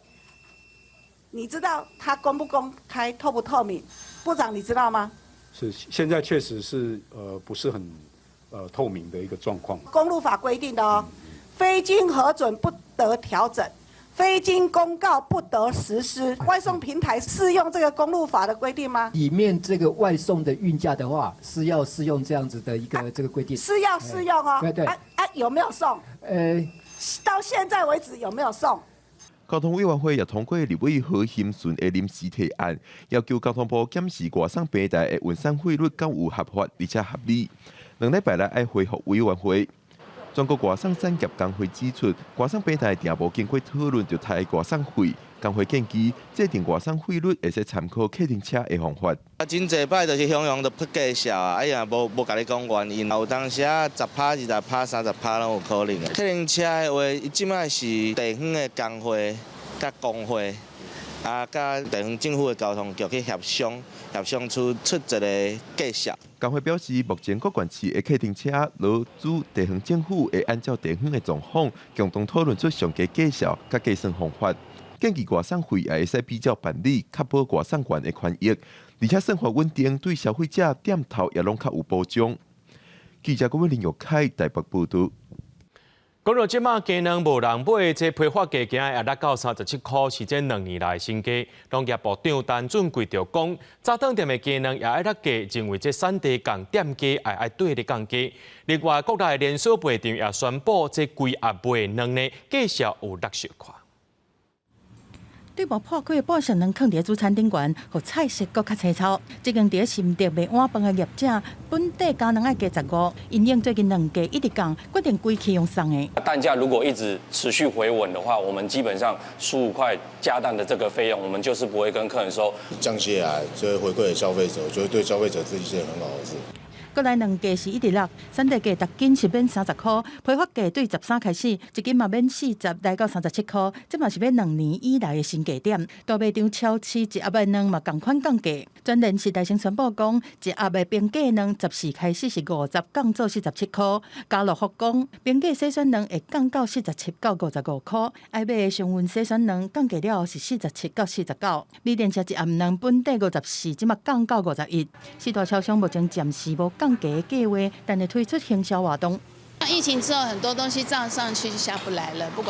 你知道它公不公开、透不透明？部长，你知道吗？是，现在确实是不是很透明的一个状况。公路法规定的哦，非经核准不得调整，非经公告不得实施。外送平台适用这个公路法的规定吗？里面这个外送的运价的话，是要适用这样子的一个这个规定。是要适用哦。对。有没有送？到现在为止有没有送？交通委员会也通过立委何兴顺的临时提案，要求交通部检视外送平台的运送费率敢有合法而且合理。2礼拜内爱恢复委员会。全国外送产业工会指出，外送平台定无经过讨论就抬外送费。工会建议制定外送费率会使参考客停车的方法。真侪摆就是向阳都不计较啊，哎呀，无甲你讲原因，有当时啊10%、20%、30%拢有可能的。客停车的话，伊即摆是地方的工会、甲工会，甲地方政府的交通局去协商出一个计数。工会表示，目前各县市的客停车劳资地方政府会按照地方的状况，共同讨论出上佳计数甲计算方法。建议外送费也会使比较办理，确保外送员的权益，而且算法稳定，对消费者点头也拢较有保障。记者郭伟林、玉凯台北报道。讲到即马鸡卵无人买，这批发价今日也达到37块，是这2年来新低。农业部长陈俊贵就讲，早餐店的鸡卵也爱达价，认为这产地降店价也爱对咧降价。另外，国内连锁卖场也宣布，这规鸭卖卵呢，计销有60块。对无破开的半成卵放伫主餐顶悬，互菜色搁较青草。即间伫心地卖碗饭的业者，本地加卵爱加15，因应最近卵价一直降，决定归期用送的。蛋价如果一直持续回稳的话，我们基本上15块加蛋的这个费用，我们就是不会跟客人收。降下来就会回馈给消费者，我觉得对消费者自己是很好的事。国内卵价是一直落，产地价逐斤是免30块，批发价对13开始，一斤嘛免40来到37块，这嘛是要2年以来的新价点。大卖场超市一盒的卵嘛同款降价，全联时代先宣布讲，一盒的平价卵14开始是50降做47块，家乐福讲平价洗选卵会降到47到55块，爱买的常温洗选卵降价了是47到49。美联社一盒卵本地54，即嘛降到51。四大超商目前暂时无降价的计划，但会推出行销活动。疫情之后，很多东西涨上去就下不来了，不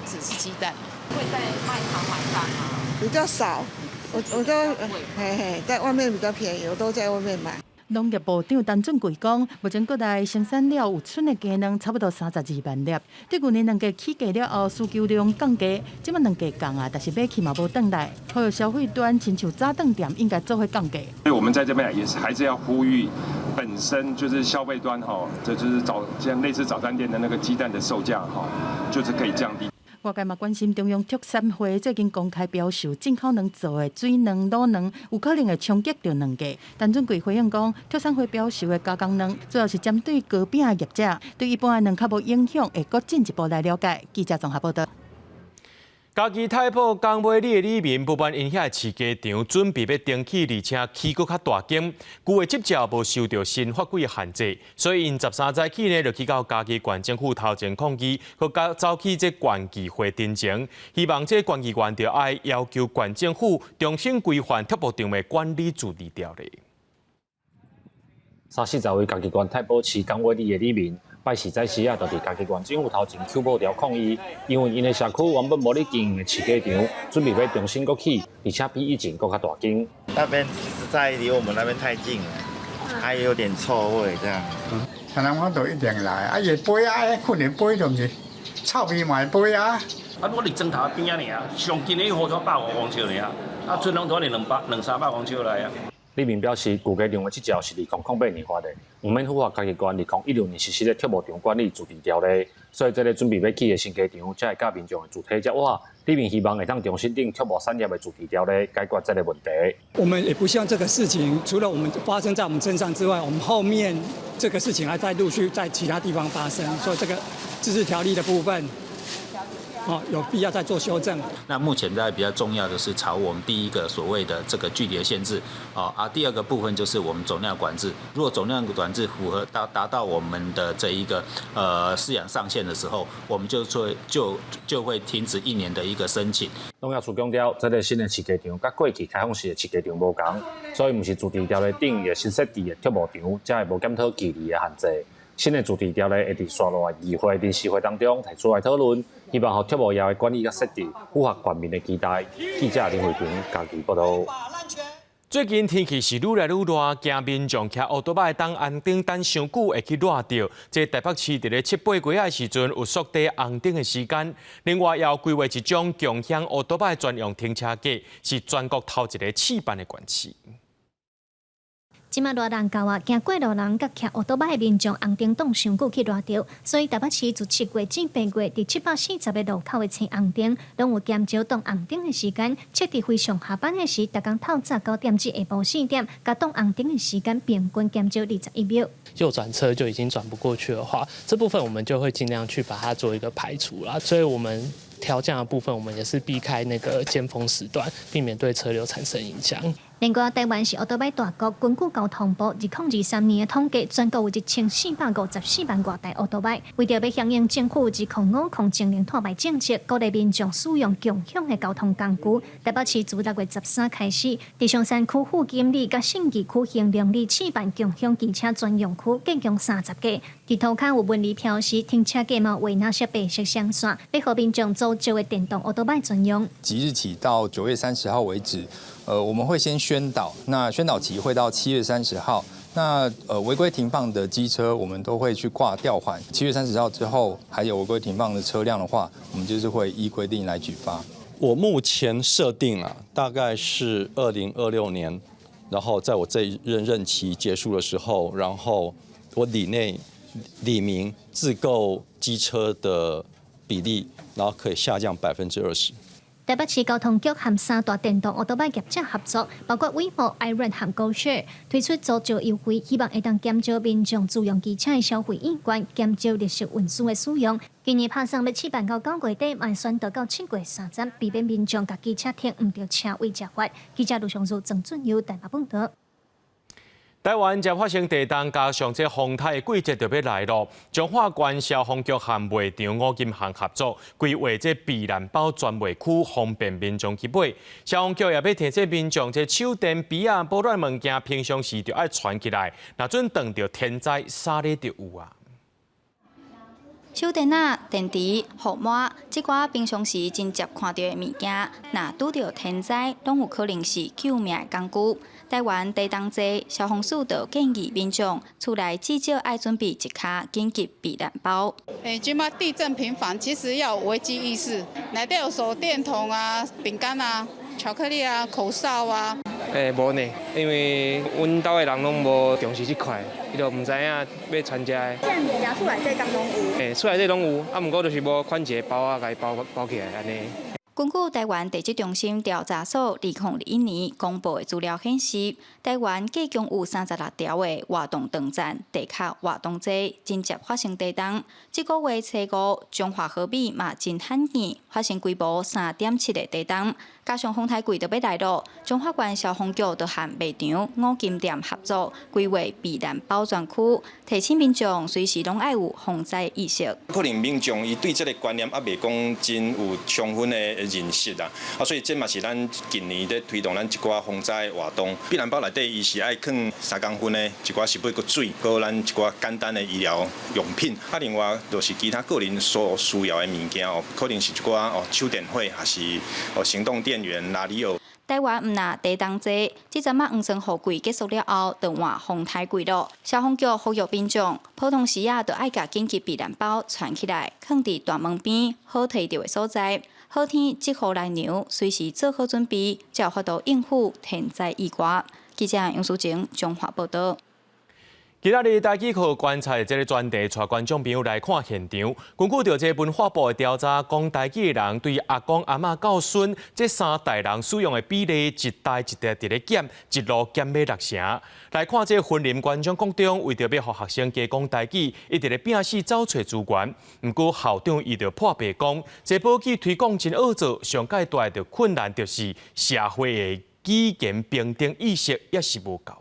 只是鸡蛋。会在卖场买蛋吗？比较少，我都在外面比较便宜，我都在外面买。农业部长陈俊贵讲，目前国内生产了有剩的鸡卵差不多32万粒。对去年卵价起价了后，需求量降低，即马卵价降啊，但是买起嘛无转来。还有消费端，亲像早顿店应该做伙降价。所以我们在这边也是还是要呼吁，本身就是消费端这就是像类似早餐店的那个鸡蛋的售价就是可以降低。外界嘛关心中央畜产会最近公开表示，进口卵做的水卵、卤卵有可能会冲击到卵价。陈俊贵回应讲，畜产会表示的加工卵主要是针对糕饼业者，对一般的卵较无影响，会搁进一步来了解。记者综合报道。家己太保港尾里的里面，不满因遐饲鸡场准备要登起，而且起搁较大间，旧的执照无受到新法规的限制，所以因13早起呢就去到家己县政府头前抗议，佮走去这县议会阵前，希望这县议员就爱要求县政府重新规范铁路场的管理治理条例。30位家己县太保市港尾里的里面。拜四早时啊，就伫家己县政府头前举报条抗议，因为因的社区原本无咧经营的饲鸡场，准备要重新搁起，而且比以前搁较大间。那边实在离我们那边太近了，还有点臭味这样。台南我都一定来，伊杯啊，困连杯都毋是，臭味嘛杯啊。啊，我伫砖头边啊尔，上近的好多150公尺尔，啊，存量多200-300公尺来啊。里面表示，旧鸡场的执照是2008年发的，唔免符合家己县2016年实施的铁路场管理治理条例，所以这个准备要起的新鸡场，才会甲民众的主体接话。里面希望会当重新定铁路产业的治理条例，解决这个问题。我们也不希望这个事情除了我们发生在我们身上之外，我们后面这个事情还在陆续在其他地方发生，所以这个自治条例的部分。有必要再做修正。那目前在比较重要的是朝我们第一个所谓的这个距离的限制，第二个部分就是我们总量管制。如果总量管制符合达到我们的这一个饲养上限的时候，我们就会停止1年的一个申请。农业署强调，这个新的饲鸡场甲过去开放式的饲鸡场无同，所以唔是治理条例定义的新设置的铁路场，才会无检讨距离的限制。新的主题条例会伫刷落议会电视会当中提出来讨论，希望互铁路业的管理甲设置符合全民的期待。记者林慧平家己报道。最近天气是愈来愈热，惊民众骑乌托邦当红灯等伤久会去热到。这台北市伫咧7、8月的时阵有缩短红灯的时间，另外也有规划一种共享乌托邦专用停车格，是全国头一个试办的县市。即马热人高啊，行过路人甲骑乌托邦的民众红灯挡伤久去热到，所以台北市自7月至8月伫740个路口的青红灯，拢有减少挡红灯的时间，设置非上下班的时，逐工透早9点至下晡4点，甲挡红灯的时间平均减少21秒。右转车就已经转不过去的话，这部分我们就会尽量去把它做一个排除啦。所以我们调降的部分，我们也是避开那个尖峰时段，避免对车流产生影响。另外，台湾是奥多拜大国，根据交通部2023年的统计，全国有1454万多台奥多拜。为着要响应政府2050净零碳排政策，鼓励民众使用共享的交通工具。台北市自6月13开始，伫松山区富金里甲信义区行良里试办共享机车专用区，计共30家。地图卡有纹理标示，停车格嘛为那些白色相线，要和民众做就的电动奥多拜专用。即日起到9月30号为止。我们会先宣导，那宣导期会到7月30号。那违规停放的机车，我们都会去挂吊环。7月30号之后，还有违规停放的车辆的话，我们就是会依规定来举发。我目前设定大概是2026年，然后在我这一任期结束的时候，然后我里明自购机车的比例，然后可以下降20%。台北市交通局和3大电动奥多拜业者合作，包括威茂、iRent 和 GoShare 推出租借优惠，希望会当减少民众自用机车的消费意愿，减少绿色运输的使用。今年拍算要试办到9月底，卖宣导到7月30，避免民众甲机车停唔到车位吃法。记者卢尚如、郑俊佑台北报道。台湾将发生地震，加上这风台季节就要来咯。彰化县消防局和卖场五金行合作，规划这避难包专卖区，方便民众去买。消防局也要提醒民众，这手电笔保暖物件平常时就要传起来，若准碰到天灾，啥哩就有啊。手电仔、电池、号码，这寡平常时真接看到的物件，若拄到天灾，拢有可能是救命的工具。台湾地震济，消防署就建议民众厝内至少爱准备一卡紧急避难包。即马地震频繁，其实要有危机意识，内底有手电筒啊、饼干啊、巧克力啊、口哨啊。无呢，因为阮兜的人拢无重视这块，伊就唔知影要参加。这物件厝内底敢拢有？厝内底拢有，啊，毋过就是无款一个包啊，甲伊包起来安尼。根据台湾地质中心调查所2021年公布的资料显示，台湾计共有36条的活动电站地壳活动济，真接发生地震。这个月初5，彰化河尾嘛真罕见发生规模3.7的地震，加上风台季就要来咯，彰化县消防局就和卖场五金店合作，规划避难保全区，提醒民众随时拢爱有防灾意识。可能民众伊对这个观念未讲真有充分的认识啦，所以这嘛是咱近年在推动咱一寡防灾活动。避难包内底伊是爱放3公分的一寡食物个水，搁咱一寡简单的医疗用品。另外就是其他个人所需要的物件可能是一寡手电火，还是行动电源、拉里奥。台湾唔那地震济，这阵啊，黄霜雨季结束了后，就换风台季咯。消防局呼吁民众，普通时啊，就爱甲紧急避难包存起来，放伫大门边好摕到的所在。好天积雨来牛，随时做好准备，才有法度应付天灾意外。记者杨淑晴彰化报道。今仔日台记课观察这个专题，带观众朋友来看现场。根据着这文化部的调查，讲台记的人对阿公阿嬷到孙这3代人使用的比例，一代一代伫咧减，一路减到6成。来看这婚林观众讲中，为着要让学生加讲台记，一直咧拼死找找资源。不过校长伊就破白讲，这保记推广真恶做，上界大的困难就是社会的语言平等意识也是无够。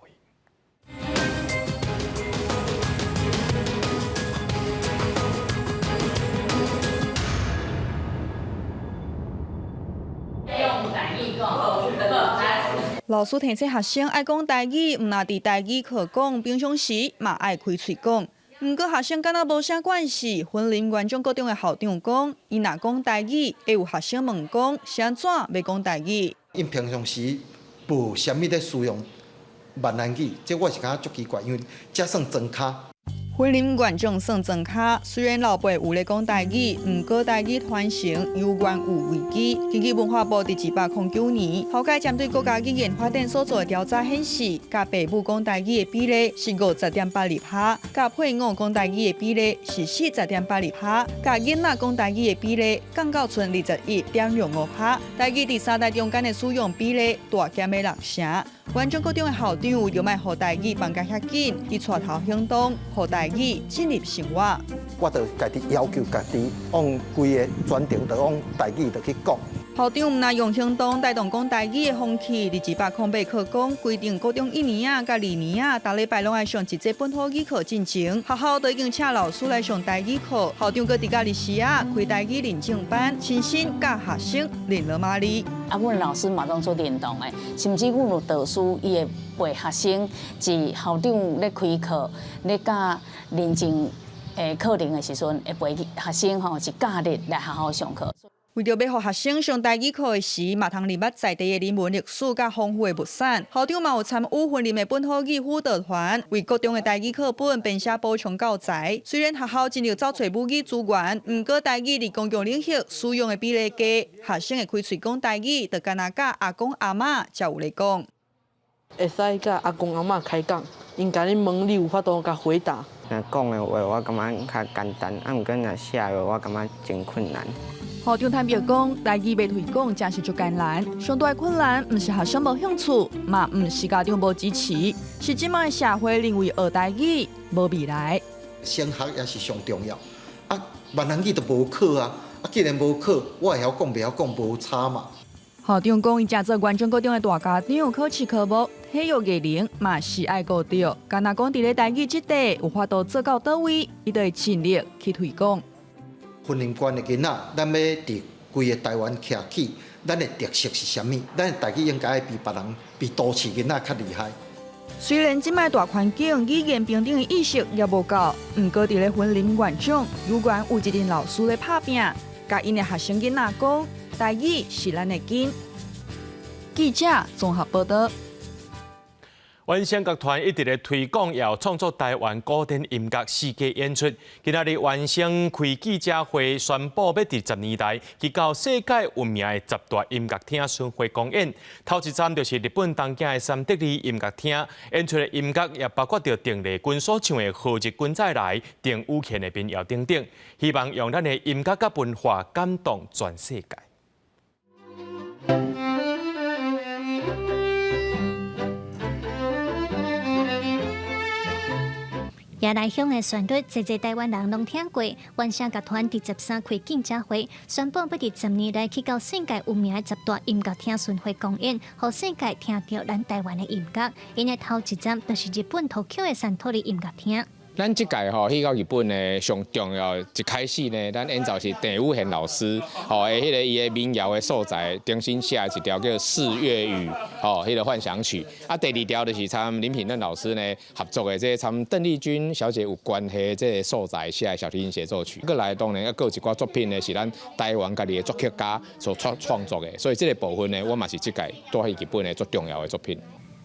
老师提醒学生爱讲台语，唔那伫台语课讲，平常时嘛爱开嘴讲。不过学生敢若无啥关系，婚林县中高中的校长讲，伊若讲台语，会有学生问讲，是安怎要讲台语？因平常时无啥物咧使用闽南语，这我是感觉足奇怪，因为这算真卡。婚林县中算真卡，虽然老爸有咧讲台语，不过台语传承有源有危机。根据文化部伫1809年后届针对国家语言发展所做的调查显示，甲爸母讲台语的比例是50.82%，甲配偶讲台语的比例是40.82%，甲囡仔讲台语的比例降到剩21.05%。台语第3代中间的使用比例大减了6成。县中高中的校长为着卖互台语放假遐紧，伊带头行动，互台语进入生活。我就家己要求家己，往规个全程就往台语就去讲。校长毋但用行动带动讲台语的风气，208课纲规定，高中1年啊、甲2年啊，逐礼拜拢爱上一节本土语课进前，学校都已经请老师来上台语课。校长搁伫假日时啊，开台语认证班，亲身教学生练罗马里。阮老师嘛拢做联动的，甚至阮有导师，伊会陪学生，是校长咧开课，咧教认证课程的时阵，会陪学生吼是假日来学校上课。为着要互学生上台语课的时，嘛通入捌在地的人文历史甲丰富的物产。校长嘛有参与训练的本土语辅导团，为各中的台语课本编写补充教材。虽然学校尽力找找母语资源，毋过台语伫公共领域使用的比例低，学生会开嘴讲台语，就干那甲阿公阿嬷才有咧讲。会使甲阿公阿嬷开讲，因甲你问，你有法度甲回答。讲的话我感觉较简单，毋过若写的我感觉真困难。校长坦白讲，台语要推广真是足艰难，上大的困难毋是学生无兴趣，嘛毋是家长无支持，是即摆社会认为学台语无未来。升学也是上重要，闽南语都无考啊，既然无考，我会晓讲袂晓讲无差嘛。校长讲，伊正做原中高中的大家长，考试科目、体育艺能嘛是爱顾到，敢若讲伫咧台语这块有法度做到倒位，伊就会尽力去推广。训练关的囡仔，咱要伫规个台湾徛起，咱的特色是啥物？咱的台语应该比别人、比都市囡仔较厉害。虽然即摆大环境语言平等的意识也无够，毋过伫咧训练院长，有关有一名老师咧拍拼，甲因的学生囡仔讲，台语是咱的根。记者综合报道。原声乐团一直咧推广，也有创作台湾古典音乐世界演出。今仔日原声开记者会，宣布要伫10年来去到世界闻名的10大音乐厅巡回公演。头一站就是日本东京的三得利音乐厅，演出的音乐也包括着邓丽君所唱的《何日君再来》、邓武宪的民谣等等，希望用咱的音乐甲文化感动全世界。也内向的旋律，侪台湾人拢听过。原声乐团第13开记者会，宣布要伫10年来去到世界有名的10大音乐厅巡回公演，让世界听到咱台湾的音乐。因的头一站就是日本Tokyo的三托利音乐厅。咱即届去到日本呢，上重要一开始呢，咱演奏是邓武宪老师的迄个伊的民谣的所在，重新写一条叫《四月雨》迄个幻想曲。第二条就是参林品任老师呢合作的，这参邓丽君小姐有关系这个所在写的小提琴协奏曲。过来当然还有一寡作品呢，是咱台湾家己的作曲家所创作的，所以这个部分呢，我嘛是即届带去日本的最重要的作品。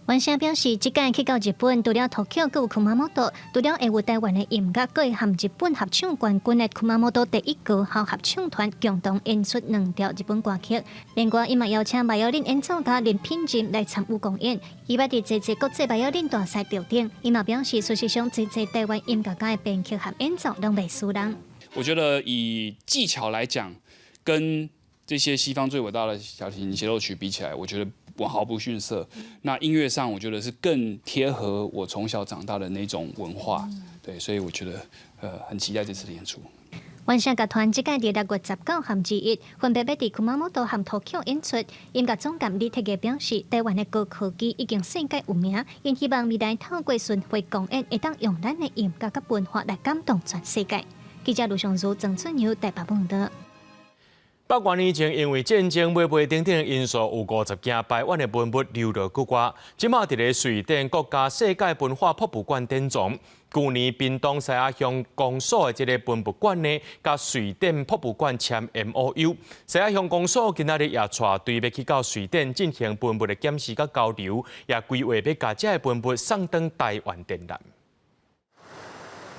原声表示，即届去到日本，除了Tokyo，佮有Kumamoto，除了会有台湾的音乐，佮会和日本合唱冠军的Kumamoto第一高校合唱团共同演出2条日本歌曲。另外，伊嘛邀请马友林演奏家林品任来参与公演，伊捌伫济国际马友林大赛得奖。伊嘛表示，事实上济台湾音乐家的编曲和演奏拢袂输人。我觉得以技巧来讲，跟这些西方最伟大的小提琴协奏曲比起来，我觉得我毫不逊色。那音乐上，我觉得是更贴合我从小长大的那种文化，对，所以我觉得很期待这次的演出。原声乐团即届伫6月19和21分别要伫Kumamoto和Tokyo演出。音乐总监李铁嘅表示，台湾的高科技已经世界有名，因希望未来透过巡回公演，会当用咱的音乐甲文化来感动全世界。记者卢尚如、郑春友台北报道。百多年前，因为战争、买卖等等的因素，有50件台湾的文物流落国外。即马伫咧瑞典国家世界文化博物馆展藏。去年屏东西雅乡公所的这个文物馆呢，甲瑞典博物馆签 MOU。西雅乡公所今仔日也带队要去到瑞典进行文物的检视甲交流，也规划要甲这个文物送到台湾展览。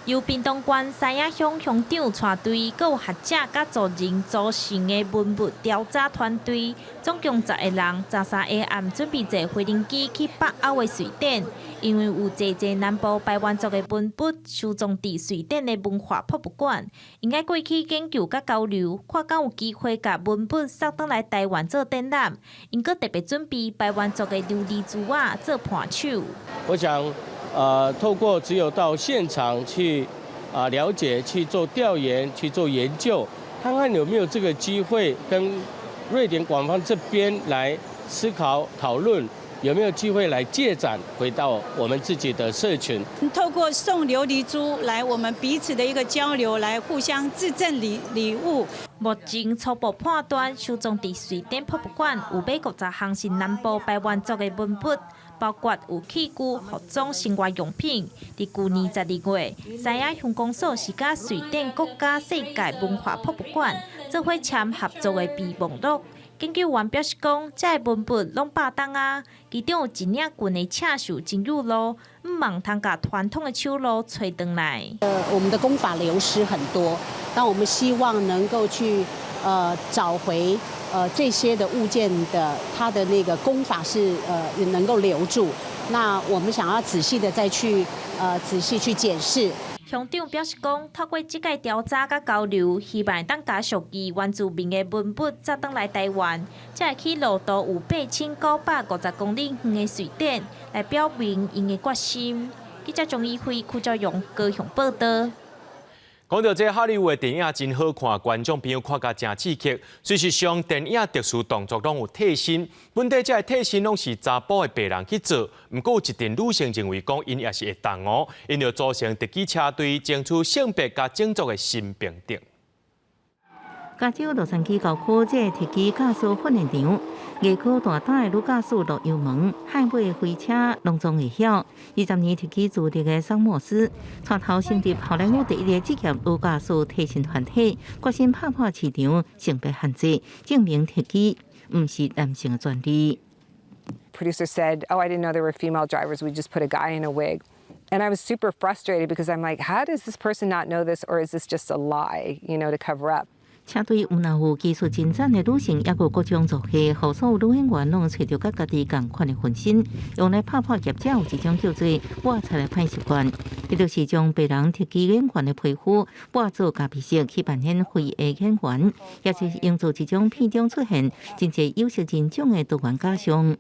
由屏东县西雅乡乡长带队，佮有学者甲族人组成的文物调查团队，总共10个人，13个暗准备坐飞轮机去北欧的瑞典，因为有济南部排湾族的文物收藏伫瑞典的文化博物馆，应该过去研究甲交流，看敢有机会甲文物送倒来台湾做展览。因佮特别准备排湾族的琉璃珠仔做伴手。我想。透过只有到现场去了解、去做调研、去做研究，看看有没有这个机会跟瑞典馆方这边来思考讨论。有没有机会来借展，回到我们自己的社群？透过送琉璃珠来我们彼此的一个交流，来互相致赠礼物。目前初步判断，首宗伫瑞典博物馆有美国在航行南部排湾族的文物，包括有器具、服装、生活用品。伫去年12月，三亚乡公所是甲瑞典国家世界文化博物馆做伙签合作的备忘录。研究员表示讲，这个文物拢8档啊，其中有一领棍的刺绣真有路，唔忙通甲传统的手路找回来。我们的功法流失很多，那我们希望能够去找回这些的物件的它的那个功法是能够留住。那我们想要仔细的再去仔细去检视。乡长表示讲，透过这个调查甲交流，希望当加速其原住民的文物再返来台湾，才会去路途有8950公里远的瑞典，来表明因的决心。记者钟义辉、邱兆勇高雄报道。讲到这哈利波特电影真好看，观众朋友看甲真刺激。事实上，电影特殊动作拢有替身，本地这替身拢是查甫的白人去做。不过，有一定女性认为讲，因也是会当哦，因要组成特技车队，争取性别甲种族的新平等。加州洛杉矶高科这特技驾驶训练场，艺科大胆的女驾驶陆游萌，海尾飞车拢总会晓。20年特技资历的桑莫斯，带头成立好莱坞第一个职业女驾驶替身团体，决心拍破市场性别限制，证明特技唔是男性的专利。Producer said, "Oh, I didn't know there were female drivers. We just put a guy in a wig." And I was super frustrated because I'm like, how does this person not know this, or is this just a lie, to cover up? 车队有若有技术精湛的女性，也有各种做戏，互所有女演员拢找到甲家己同款的分身，用来拍破业者有一种叫做“抹菜的歹习惯”，也就是将别人特技演员的皮肤抹做咖啡色去扮演非裔演员，也就是营造一种片中出现真侪有色人种的多元假象。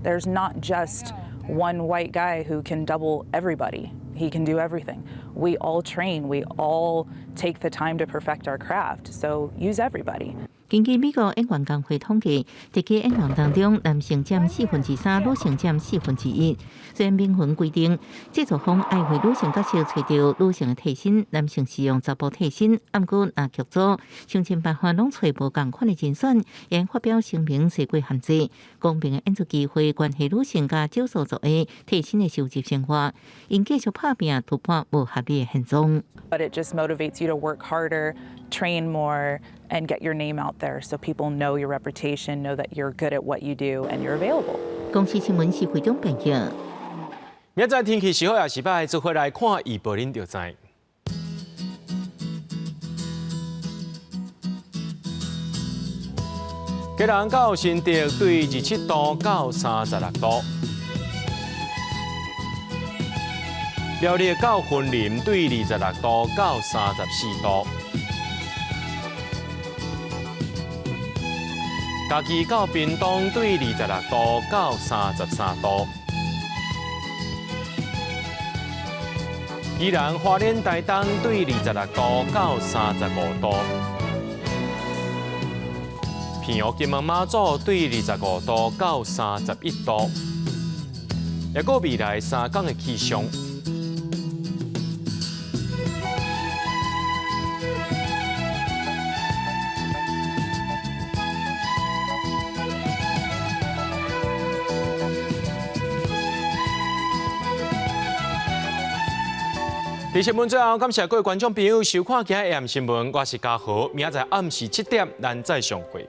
There's not just one white guy who can double everybody. He can do everything. We all train. We all take the time to perfect our craft. So use everybody. 根据美国演员工会统计，特技演员当中，男性占3/4，女性占1/4。虽然明文规定，制作方爱为女性角色找到女性的替身，男性使用查甫替身，不过若剧组想尽办法拢找无同款的人选，也发表声明西过限制，公平的演出机会，关系女性甲少数族的替身的收集生活，因继续拍拼突破无合理的现状。But it just motivates you to work harder, train more, and get your name out there so people know your reputation, know that you're good at what you do, and you're available. 公司新闻是会中编辑。明仔天气是好也是歹，做回来看预报恁就知。基隆到新竹对27度到36度，苗栗到云林对26度到34度，嘉义到屏东对26度到33度。宜兰花莲台东对26度到35度，平湖金门马祖对25度到31度，也个未来3天的气象。新闻最后，感谢各位观众朋友收看今日AM新闻，我是嘉豪，明仔载暗时7点咱再相会。